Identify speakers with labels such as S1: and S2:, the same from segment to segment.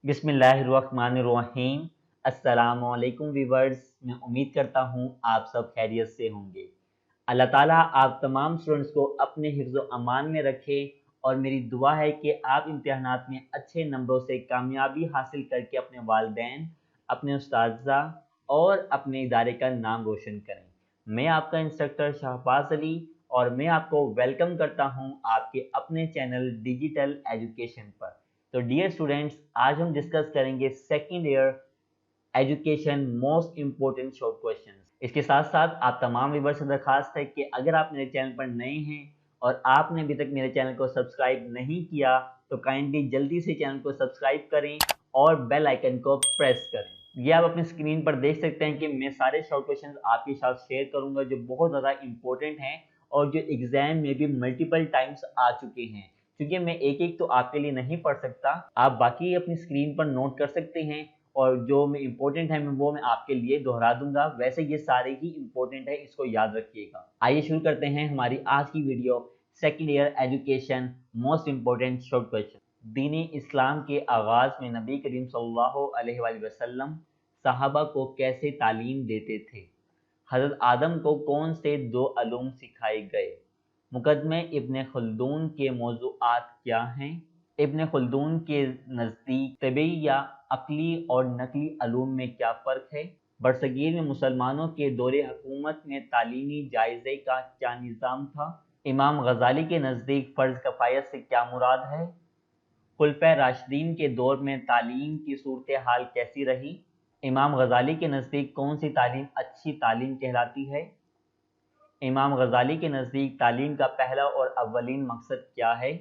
S1: बिस्मिल्लाहिर्रहमानिर्रहीम। अस्सलामुअलैकुम व्यूवर्स, मैं उम्मीद करता हूँ आप सब खैरियत से होंगे। अल्लाह ताला आप तमाम स्टूडेंट्स को अपने हिफ्ज़ व अमान में रखे और मेरी दुआ है कि आप इम्तिहानात में अच्छे नंबरों से कामयाबी हासिल करके अपने वालिदैन, अपने उस्ताज़ा और अपने इदारे का नाम रोशन करें। मैं आपका इंस्ट्रक्टर शहबाज अली और मैं आपको वेलकम करता हूँ आपके अपने चैनल डिजिटल एजुकेशन पर। तो डियर स्टूडेंट्स, आज हम डिस्कस करेंगे second year education most important short questions. इसके साथ साथ आप तमाम व्यूअर्स से दरखास्त है कि अगर आप मेरे चैनल पर नए हैं और आपने अभी तक मेरे चैनल को सब्सक्राइब नहीं किया तो काइंडली जल्दी से चैनल को सब्सक्राइब करें और बेल आइकन को प्रेस करें। ये आप अपनी स्क्रीन पर देख सकते हैं कि मैं सारे शॉर्ट क्वेश्चंस आपके साथ शेयर करूंगा जो बहुत ज़्यादा इंपॉर्टेंट हैं और जो एग्जाम में भी मल्टीपल टाइम्स आ चुके हैं। क्योंकि मैं एक एक तो आपके लिए नहीं पढ़ सकता, आप बाकी अपनी स्क्रीन पर नोट कर सकते हैं और जो मैं इम्पोर्टेंट है वो मैं आपके लिए दोहरा दूंगा। वैसे ये सारे ही इम्पोर्टेंट है, इसको याद रखिएगा। आइए शुरू करते हैं हमारी आज की video, second year education most important short question. दीन इस्लाम के आगाज में नबी करीम सल्लल्लाहु अलैहि वसल्लम सहाबा को कैसे तालीम देते थे? हज़रत आदम को कौन से दो अलूम सिखाए गए? मुकदमे इब्न खल्दून के मौज़ूआत क्या हैं? इब्न खल्दून के नज़दीक तबी या अक़ली और नकली अलूम में क्या फ़र्क है? बरसगीर में मुसलमानों के दौरे हुकूमत में तालीमी जायज़े का क्या निज़ाम था? इमाम गज़ाली के नज़दीक फ़र्ज़ कफ़ायत से क्या मुराद है? खुलफ़ाए राशिदीन के दौर में तालीम की सूरत हाल कैसी रही? इमाम गज़ाली के नज़दीक कौन सी तालीम अच्छी तालीम कहलाती है? इमाम गज़ाली के नज़दीक तालीम का पहला और अव्वलीन मकसद क्या है?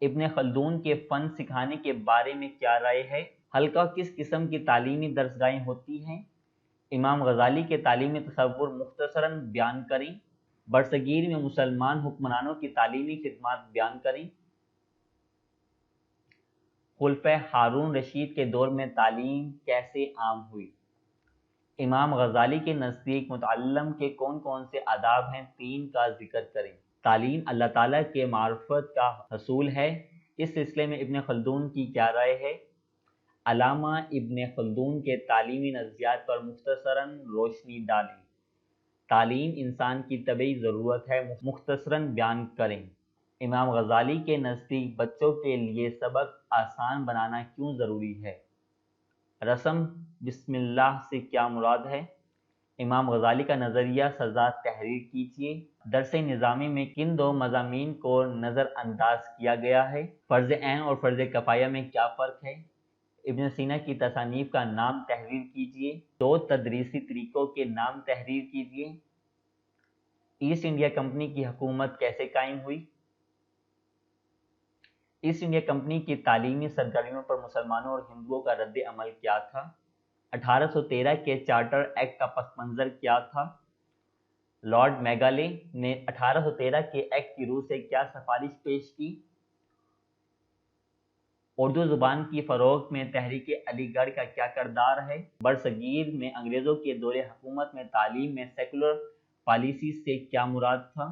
S1: इब्न खल्दून के फ़न सिखाने के बारे में क्या राय है? हल्का किस किस्म की तालीमी दरसगाहें होती हैं? इमाम गज़ाली के तालीमी तसव्वुर मुख्तसरन बयान करें। बरसगीर में मुसलमान हुक्मरानों की तालीमी खिदमात बयान करें। खुलफ़ाए हारून रशीद के दौर में तालीम कैसे आम हुई? इमाम गज़ाली के नज़दीक मुतअल्लम के कौन कौन से आदाब हैं? 3 का जिक्र करें। तालीम अल्लाह ताला के मार्फत का हसूल है। इस सिलसिले में इब्न खल्दून की क्या राय है? अलामा इब्न खल्दून के तालीमी नज़रियात पर मुख्तसरन रोशनी डालें। तालीम इंसान की तबई ज़रूरत है, मुख्तसरन बयान करें। इमाम गज़ाली के नज़दीक बच्चों के लिए सबक आसान बनाना क्यों ज़रूरी है? रस्म बिस्मिल्लाह से क्या मुराद है? इमाम गज़ाली का नज़रिया सज़ा तहरीर कीजिए। दरसे निज़ामी में किन दो मज़ामीन को नज़रअंदाज किया गया है? फ़र्ज़ ऐन और फ़र्ज़ कफ़ाया में क्या फ़र्क है? इब्न सीना की तसानीफ़ का नाम तहरीर कीजिए। 2 तदरीसी तरीक़ों के नाम तहरीर कीजिए। ईस्ट इंडिया कंपनी की हुकूमत कैसे कायम हुई? ईस्ट इंडिया कंपनी की तालीमी सरगर्मियों पर मुसलमानों और हिंदुओं का रद्द अमल क्या था? 1813 के चार्टर एक्ट का पस मंज़र क्या था? लॉर्ड मेगाले ने 1813 के एक्ट की रूह से क्या सिफारिश पेश की? उर्दू ज़ुबान की फ़रोग़ में तहरीक अलीगढ़ का क्या किरदार है? बरसगीर में अंग्रेज़ों के दौरे हुकूमत में तालीम में सेकुलर पॉलिसी से क्या मुराद था?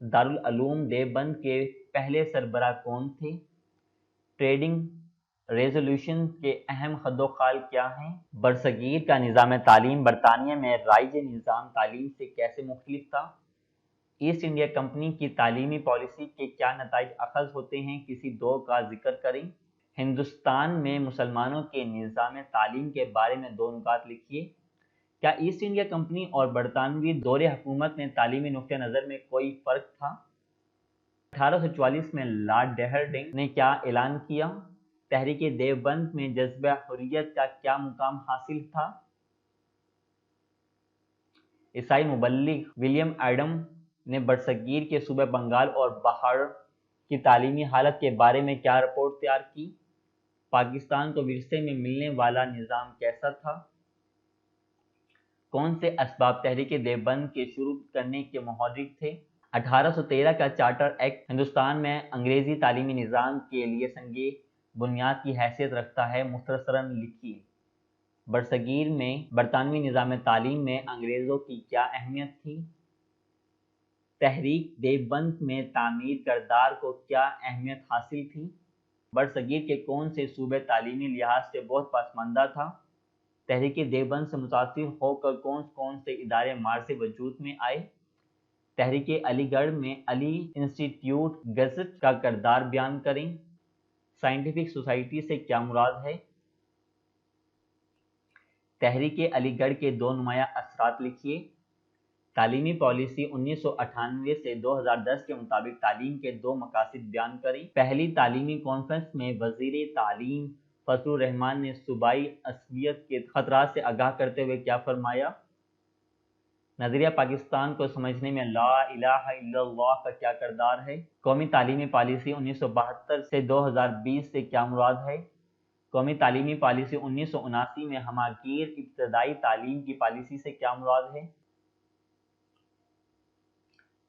S1: दारुल उलूम देवबंद के पहले सरबराह कौन थे? ट्रेडिंग रेजोल्यूशन के अहम खद्दोखाल क्या हैं? बरसगीर का निज़ाम तालीम बरतानिया में राइज निज़ाम तालीम से कैसे मुख्तलिफ था? ईस्ट इंडिया कंपनी की तालीमी पॉलिसी के क्या नताइज अखज़ होते हैं? किसी दो का जिक्र करें। हिंदुस्तान में मुसलमानों के निज़ाम तालीम के बारे में 2 नुकात लिखिए। क्या ईस्ट इंडिया कंपनी और बरतानवी दौरे हुकूमत में तालीमी नुक्ते नज़र में कोई फ़र्क था? 1844 में लॉर्ड डेहरडिंग ने क्या ऐलान किया? तहरीक देवबंद में जज्बा हुर्रियत का क्या मुकाम हासिल था? ईसाई मुबल्लिग विलियम एडम ने बरसगीर के सूबे बंगाल और बहार की तालीमी हालत के बारे में क्या रिपोर्ट तैयार की? पाकिस्तान को विरसे में मिलने वाला निज़ाम कैसा था? कौन से असबाब तहरीक देवबंद के शुरू करने के मुहर्रिक थे? 1813 का चार्टर एक्ट हिंदुस्तान में अंग्रेज़ी तालीमी निज़ाम के लिए संगे बुनियाद की हैसियत रखता है, मुख्तसरन लिखिए। बरसगीर में बरतानवी निज़ाम तालीम में अंग्रेज़ों की क्या अहमियत थी? तहरीक देवबंद में तामीर करदार को क्या अहमियत हासिल थी? برصغیر کے کون سے صوبے تعلیمی لحاظ سے بہت پسماندہ تھا؟ تحریک دیوبند سے متاثر ہو کر کون سے ادارے مارچ وجود میں آئے؟ تحریک علی گڑھ میں علی انسٹیٹیوٹ گزٹ کا کردار بیان کریں۔ سائنٹیفک سوسائٹی سے کیا مراد ہے؟ تحریک علی گڑھ کے دو نمایاں اثرات لکھیے۔ تعلیمی پالیسی 1998 سے 2010 کے مطابق تعلیم کے دو مقاصد بیان کریں۔ پہلی تعلیمی کانفرنس میں وزیر تعلیم فضل الرحمان نے صوبائی عصبیت کے خطرات سے آگاہ کرتے ہوئے کیا فرمایا؟ نظریہ پاکستان کو سمجھنے میں لا الہ الا اللہ کا کیا کردار ہے؟ قومی تعلیمی پالیسی 1972 سے 2020 سے کیا مراد ہے؟ قومی تعلیمی پالیسی 1979 میں ہماگیر ابتدائی تعلیم کی پالیسی سے کیا مراد ہے؟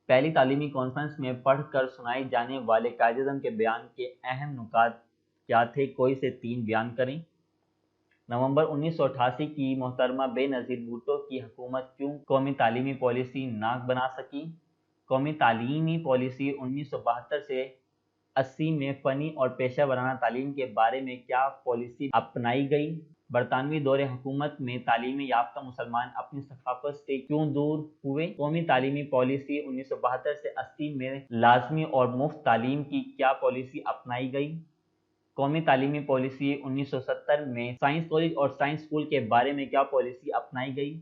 S1: پہلی تعلیمی کانفرنس میں پڑھ کر سنائے جانے والے قائد اعظم کے بیان کے اہم نکات کیا تھے؟ کوئی سے تین بیان کریں۔ نومبر 1988 کی محترمہ بے نظیر بھٹو کی حکومت کیوں قومی تعلیمی پالیسی نہ بنا سکی؟ قومی تعلیمی پالیسی 1972 سے 80 میں فنی اور پیشہ ورانہ تعلیم کے بارے میں کیا پالیسی اپنائی گئی؟ برطانوی دور حکومت میں تعلیم یافتہ مسلمان اپنی ثقافت سے کیوں دور ہوئے؟ قومی تعلیمی پالیسی 1972 سے 80 میں لازمی اور مفت تعلیم کی کیا پالیسی اپنائی گئی؟ قومی تعلیمی پالیسی 1970 میں سائنس کالج اور سائنس اسکول کے بارے میں کیا پالیسی اپنائی گئی؟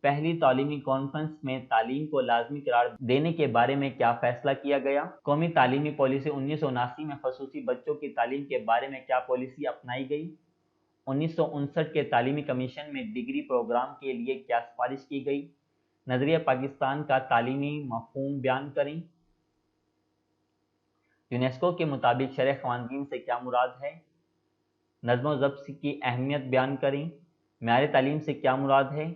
S1: پہلی تعلیمی کانفرنس میں تعلیم کو لازمی قرار دینے کے بارے میں کیا فیصلہ کیا گیا؟ قومی تعلیمی پالیسی 1979 میں خصوصی بچوں کی تعلیم کے بارے میں کیا پالیسی اپنائی گئی؟ 1959 کے تعلیمی کمیشن میں ڈگری پروگرام کے لیے کیا سفارش کی گئی؟ نظریہ پاکستان کا تعلیمی مفہوم بیان کریں۔ یونیسکو کے مطابق شرع خواتین سے کیا مراد ہے؟ نظم و ضبط کی اہمیت بیان کریں۔ معیار تعلیم سے کیا مراد ہے؟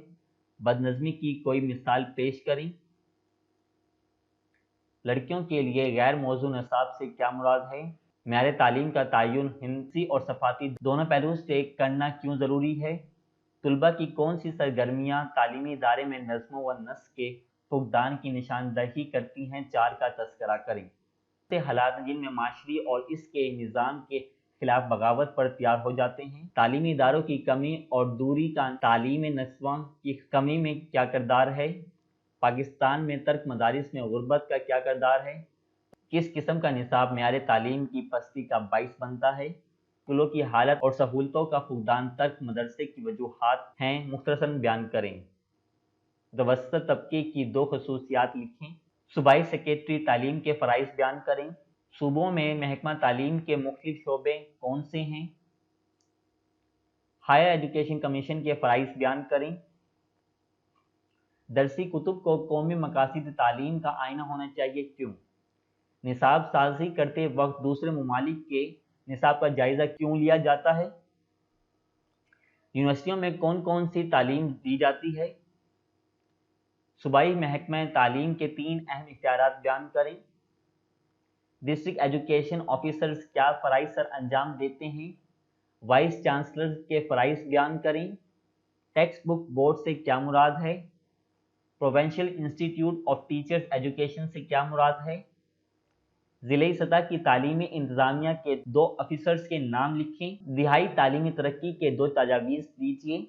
S1: بدنظمی کی کوئی مثال پیش کریں۔ لڑکیوں کے لیے غیر موزوں نصاب سے کیا مراد ہے؟ معیار تعلیم کا تعین ہندسی اور صفاتی دونوں پہلوؤں سے کرنا کیوں ضروری ہے؟ طلباء کی کون سی سرگرمیاں تعلیمی ادارے میں نظم و نسق کے فقدان کی نشاندہی کرتی ہیں؟ چار کا تذکرہ کریں۔ حالات جن میں معاشرے اور اس کے نظام کے خلاف بغاوت پر تیار ہو جاتے ہیں۔ تعلیمی اداروں کی کمی اور دوری کا تعلیم نسواں کی کمی میں کیا کردار ہے؟ پاکستان میں ترک مدارس میں غربت کا کیا کردار ہے؟ کس قسم کا نصاب معیار تعلیم کی پستی کا باعث بنتا ہے؟ اسکولوں کی حالت اور سہولتوں کا فقدان ترک مدرسے کی وجوہات ہیں، مختصراً بیان کریں۔ متوسط طبقے کی دو خصوصیات لکھیں۔ صوبائی سیکریٹری تعلیم کے فرائض بیان کریں۔ صوبوں میں محکمہ تعلیم کے مختلف شعبے کون سے ہیں؟ ہائر ایجوکیشن کمیشن کے فرائض بیان کریں۔ درسی کتب کو قومی مقاصد تعلیم کا آئینہ ہونا چاہیے، کیوں؟ نصاب سازی کرتے وقت دوسرے ممالک کے نصاب کا جائزہ کیوں لیا جاتا ہے؟ یونیورسٹیوں میں کون سی تعلیم دی جاتی ہے؟ صوبائی محکمہ تعلیم کے تین اہم اختیارات بیان کریں۔ ڈسٹرکٹ ایجوکیشن آفیسرز کیا فرائض سر انجام دیتے ہیں؟ وائس چانسلر کے فرائض بیان کریں۔ ٹیکسٹ بک بورڈ سے کیا مراد ہے؟ Provincial institute of teachers education سے کیا مراد ہے؟ ضلعی سطح کی تعلیمی انتظامیہ کے دو افیسرز کے نام لکھیں۔ دہائی تعلیمی ترقی کے دو تجاویز دیجیے۔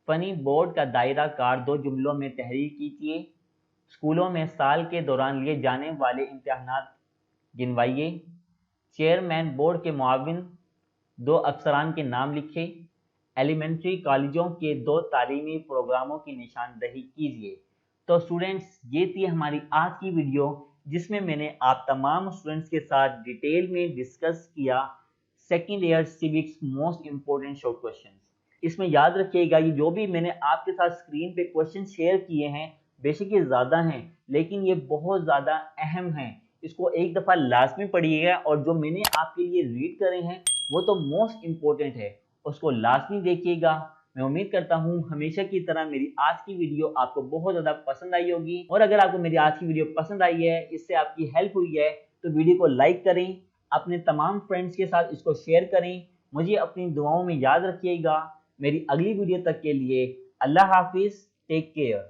S1: فنی بورڈ کا دائرہ کار دو جملوں میں تحریر کیجیے۔ اسکولوں میں سال کے دوران لیے جانے والے امتحانات گنوائیے۔ چیئرمین بورڈ کے معاون دو افسران کے نام لکھیں۔ ایلیمنٹری کالجوں کے دو تعلیمی پروگراموں کی نشاندہی کیجیے۔ تو اسٹوڈنٹس، یہ تھی ہماری آج کی ویڈیو، جس میں نے آپ تمام اسٹوڈنٹس کے ساتھ ڈیٹیل میں ڈسکس کیا second year civics most important short questions. اس میں یاد رکھیے گا، یہ جو بھی میں نے آپ کے ساتھ اسکرین پہ کوشچن شیئر کیے ہیں، بے شک یہ زیادہ ہیں لیکن یہ بہت زیادہ اہم ہیں۔ اس کو ایک دفعہ لازمی پڑھیے گا، اور جو میں نے آپ کے لیے ریڈ کرے ہیں وہ تو موسٹ امپورٹنٹ ہے، اس کو لازمی دیکھیے گا۔ میں امید کرتا ہوں ہمیشہ کی طرح میری آج کی ویڈیو آپ کو بہت زیادہ پسند آئی ہوگی، اور اگر آپ کو میری آج کی ویڈیو پسند آئی ہے، اس سے آپ کی ہیلپ ہوئی ہے، تو ویڈیو کو لائک کریں، اپنے تمام فرینڈز کے ساتھ اس کو شیئر کریں۔ مجھے اپنی دعاؤں میں یاد رکھیے گا۔ میری اگلی ویڈیو تک کے لیے اللہ حافظ، ٹیک کیئر۔